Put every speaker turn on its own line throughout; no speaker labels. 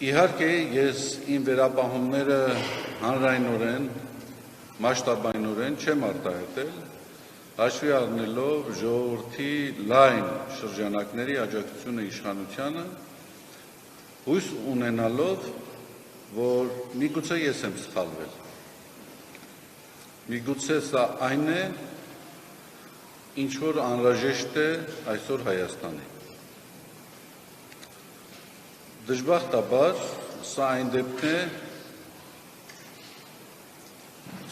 Իհարկե ես իմ վերապահումները հանրայնորեն, մասշտաբայնորեն չեմ արտահայտել, հաշվի առնելով ժողովրդի լայն շրջանակների աջակցությունը իշխանությանը, հույս ունենալով, որ միգուցե ես եմ սխալվել, միգուցե սա այն է, ինչ որ անհրաժեշտ է այսօր Հայաստանի։ Դժբախտաբար սա այն դեպքն է,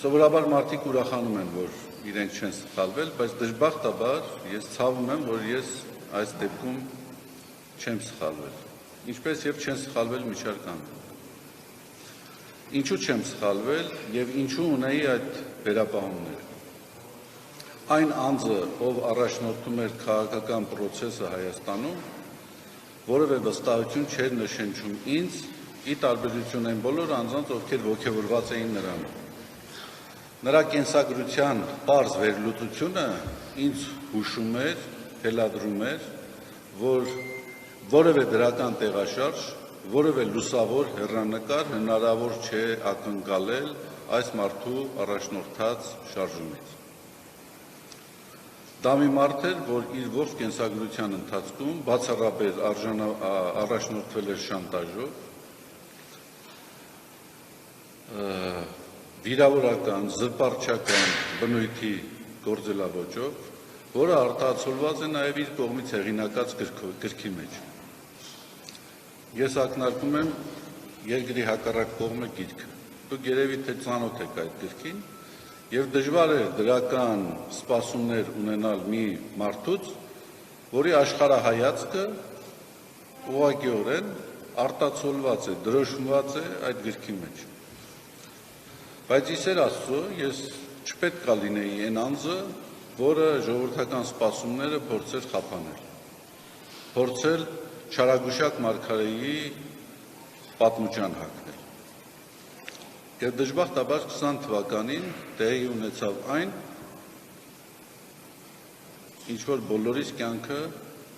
սովորաբար մարդիկ ուրախանում են, որ իրենք չեն սխալվել, բայց դժբախտաբար ես ցավում եմ, որ ես այս դեպքում չեմ սխալվել, ինչպես եւ չեն սխալվել մի շարք անձինք։ Ինչու չեմ սխալվել եւ ինչու ունեի այդ վերապահումները։ Այն անձը, ով առաջնորդում էր քաղաքական process-ը Հայաստանում, որևէ վստահություն չէր նշենչում ինձ, ի տարբերություն այն բոլոր անձանց, ովքեր ոգևորված էին նրանով։ Նրա կենսագրության պարզ վերլուծությունը ինձ հուշում էր, թելադրում էր, որ որևէ դրական տեղաշարժ, որևէ լուսավոր հեռանկար հնարավոր չէ ակնկալել այս մարդու առաջնորդած շարժումից։ Դա մի մարդ էր, որ իր ողջ կենսագրության ընթացքում բացառապես առաջնորդվել էր շանտաժով, վիրավորական, զրպարտչական բնույթի գործելավոճով, որը արտացոլված է նաև իր կողմից հեղինակած գրքի մեջ։ Ես ակնարկում եմ երկրի հակառակ կողմը գիրքը։ Դուք երևի թե ծանոթ եք այդ գրքին, եւ դժվար է դրական սպասումներ ունենալ մի մարդուց, որի աշխարհայացքը ուղղակիորեն արտացոլված է, դրոշմված է այդ գրքի մեջ։ Բայց իսեր Աստծո, ես չպետք է լինեի այն անձը, որը ժողովրդական սպասումները փորձեր խափանել, փորձել չարագուշակ մարգարեի պատմության հագնել։ Եվ դժբախտաբար 20 թվականին տեղի ունեցավ այն, ինչ որ բոլորիս կյանքը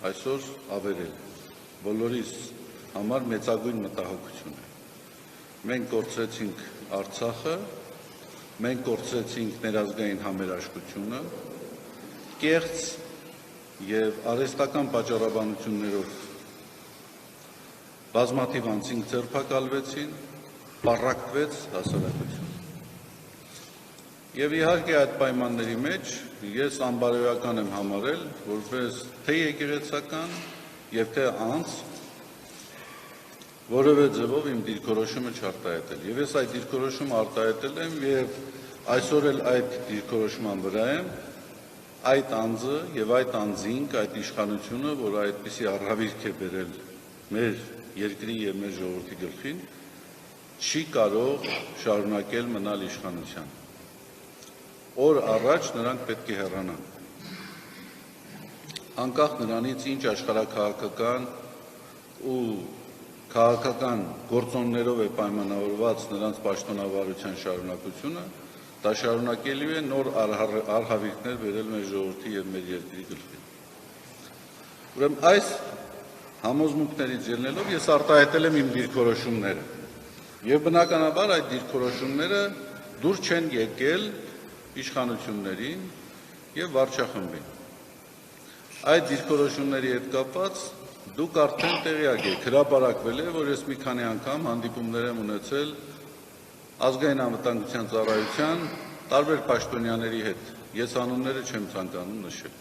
այսօր ավերել, բոլորիս համար մեծագույն մտահոգություն է։ Մենք կորցրեցինք Արցախը, մենք կորցրեցինք ներազգային համերաշխությունը, կեղծ եւ արհեստական պատճառաբանություններով բազմաթիվ անձինք ձերբակալվեցին, պառակտվեց հասարակություն։ Եվ իհարկե այդ պայմանների մեջ ես անբարոյական եմ համարել, որպես թե եկեղեցական եւ թե անձ, որևէ ձևով իմ դիրքորոշումը չարտահայտել։ Եվ ես այդ դիրքորոշումը արտահայտել եմ եւ այսօր էլ այդ դիրքորոշման վրա եմ, այդ անձը եւ այդ անձինք, այդ իշխանությունը, որ այդպիսի առհավիրք է բերել մեր երկրի եւ մեր ժողովրդի գլխին, չի կարող շարունակել մնալ իշխանության։ Օր առաջ նրանք պետք է հեռանան։ Անկախ նրանից ինչ աշխարհաքաղաքական ու քաղաքական գործոններով է պայմանավորված նրանց պաշտոնավարության շարունակությունը, դա շարունակելու է նոր արհավիրքներ բերել մեր ժողովրդի եւ մեր երկրի գլխին։ Ուրեմն այս համոզմունքներից ելնելով ես արտահայտել եմ իմ դիրքորոշումները։ Եվ բնականաբար այդ դիրքորոշումները դուր չեն եկել իշխանություններին եւ վարչախմբին։ Այդ դիրքորոշումների հետ կապված դուք արդեն տեղյակ եք, հրապարակվել է, որ ես մի քանի անգամ հանդիպումներ եմ ունեցել ազգային անվտանգության ծառայության տարբեր պաշտոնյաների հետ։ Ես անունները չեմ ցանկանում նշել։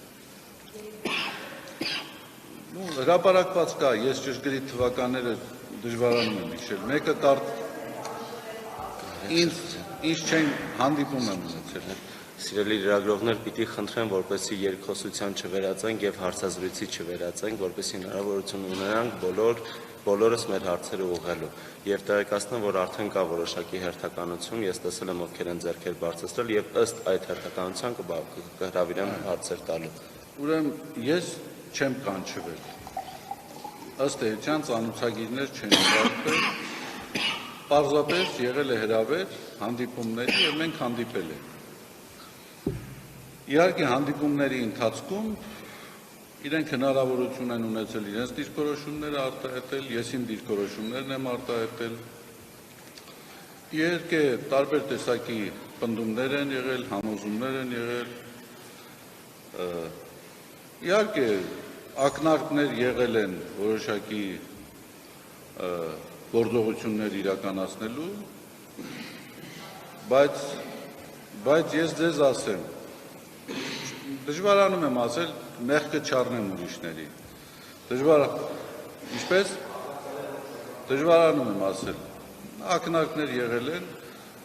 Հրապարակված կա, ես ճշգրիտ թվականները դժվարանում եմ հիշել։ Մեկը ինչ չեն հանդիպում եմ ունեցել։
Սիրելի լրագրողներ, պիտի խնդրեմ, որպեսզի երկխոսության չվերածենք եւ հարցազրույցի չվերածենք, որպեսզի հնարավորություն ունենանք բոլորս մեր հարցերը ուղղելու։ Եվ տեղեկացնեմ, որ արդեն կա որոշակի հերթականություն, ես տեսել եմ ովքեր են ձեռքեր բարձրացրել եւ ըստ այդ հերթականության կհրավիրեմ հարցեր տալու։
Ուրեմն ես չեմ կանչվել։ Ըստ էության ծանոթագիրներ չեն հրավիրվել, պարզապես եղել է հրավեր հանդիպումների եւ մենք հանդիպել ենք։ Իհարկե հանդիպումների ընթացքում իրենք հնարավորություն են ունեցել իրենց դիրքորոշումները արտահայտել, ես իմ դիրքորոշումներն եմ արտահայտել։ Իհարկե տարբեր տեսակի պնդումներ են եղել, համոզումներ են եղել։ Իհարկե ակնարկներ եղել են որոշակի գործողություններ իրականացնելու, բայց ես ձեզ ասեմ, դժվարանում եմ ասել, մեղքը չառնեմ ուրիշների։ Ինչպես դժվարանում եմ ասել, ակնարկներ եղել են,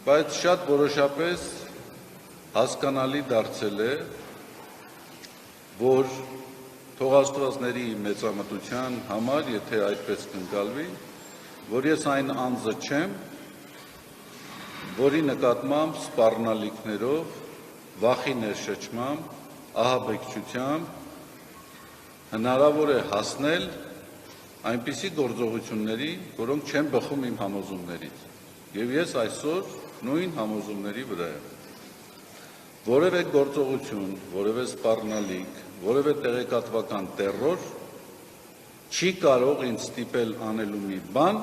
բայց շատ որոշապես հասկանալի դարձել է, որ թողաստվածների մեծամտության համար, եթե այդպես կընկալվի, որ ես այն անձը չեմ, որի նկատմամբ սպառնալիքներով, վախի ներշչմամբ, ահաբեկչությամբ հնարավոր է հասնել այնպիսի գործողությունների, որոնք չեն բխում իմ համոզումներից։ Եվ ես այսօր նույն համոզումների վրա եմ։ Որևէ գործողություն, որևէ սպառնալիք, որևէ տեղեկատվական տեռոր չի կարող ինձ ստիպել անելու մի բան,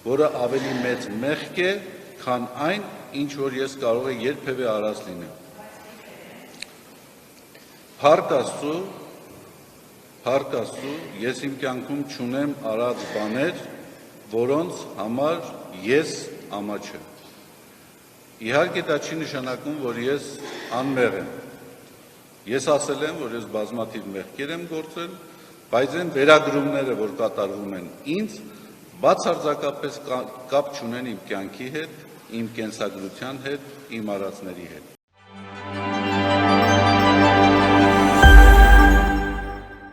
որը ավելի մեծ մեղք է, քան այն, ինչ որ ես կարող եմ երբևէ արած լինեմ։ Փառք Աստծո, ես իմ կյանքում չունեմ արած բաներ, որոնց համար ես ամաչ եմ։ Իհարկե դա չի նշանակում, որ ես անմեղ եմ։ Ես ասել եմ, որ ես բազմաթիվ մեղքեր եմ գործել, բայց այն վերագրումները, որ կատարվում են ինձ, բացարձակապես կապ չունեն իմ կյանքի հետ, իմ կենսագրության հետ, իմ արածների հետ։